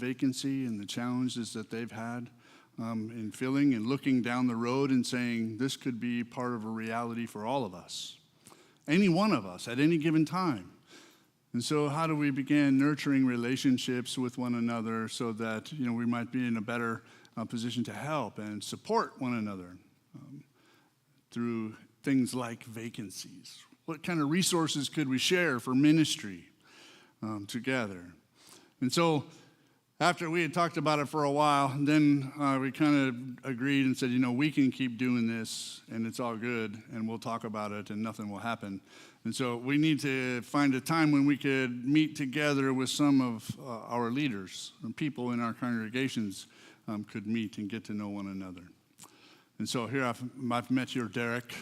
vacancy and the challenges that they've had in filling and looking down the road and saying, this could be part of a reality for all of us, any one of us at any given time. And so how do we begin nurturing relationships with one another so that we might be in a better position to help and support one another through things like vacancies? What kind of resources could we share for ministry together? And so after we had talked about it for a while, then we kind of agreed and said, we can keep doing this and it's all good and we'll talk about it and nothing will happen. And so we need to find a time when we could meet together with some of our leaders and people in our congregations could meet and get to know one another. And so here I've met your Derek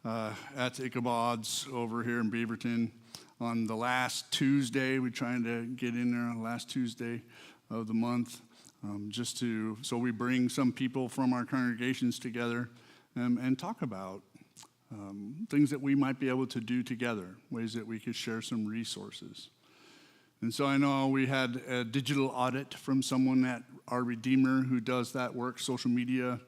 at Ichabod's over here in Beaverton on the last Tuesday. We're trying to get in there on the last Tuesday of the month so we bring some people from our congregations together and talk about things that we might be able to do together, ways that we could share some resources. And so I know we had a digital audit from someone at our Redeemer who does that work, social media,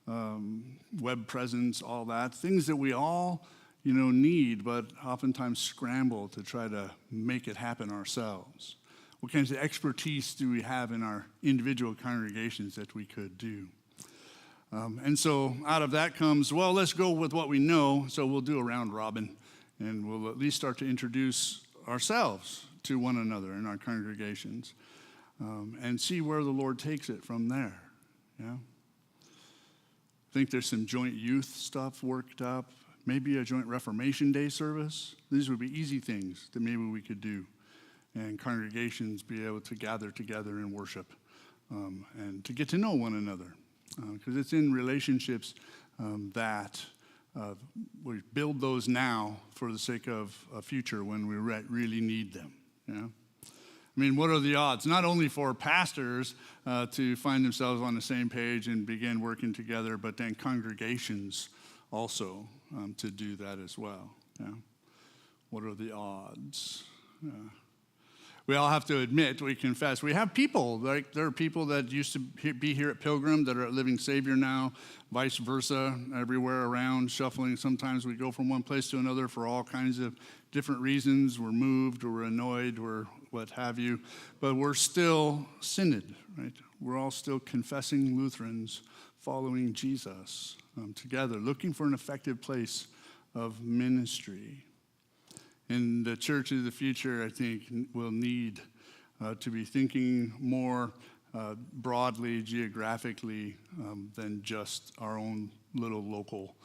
web presence, all that. Things that we all, need, but oftentimes scramble to try to make it happen ourselves. What kinds of expertise do we have in our individual congregations that we could do? And so out of that comes, let's go with what we know. So we'll do a round robin, and we'll at least start to introduce ourselves to one another in our congregations and see where the Lord takes it from there. Yeah. I think there's some joint youth stuff worked up, maybe a joint Reformation Day service. These would be easy things that maybe we could do, and congregations be able to gather together and worship and to get to know one another. Because it's in relationships that we build those now for the sake of a future when we really need them. What are the odds? Not only for pastors to find themselves on the same page and begin working together, but then congregations also to do that as well. What are the odds? We all have to admit, we confess, we have people, like there are people that used to be here at Pilgrim that are at Living Savior now, vice versa, everywhere around, shuffling. Sometimes we go from one place to another for all kinds of different reasons. We're moved, or we're annoyed, or what have you. But we're still synod, right? We're all still confessing Lutherans, following Jesus together, looking for an effective place of ministry. And the church of the future, I think, will need to be thinking more broadly, geographically, than just our own little local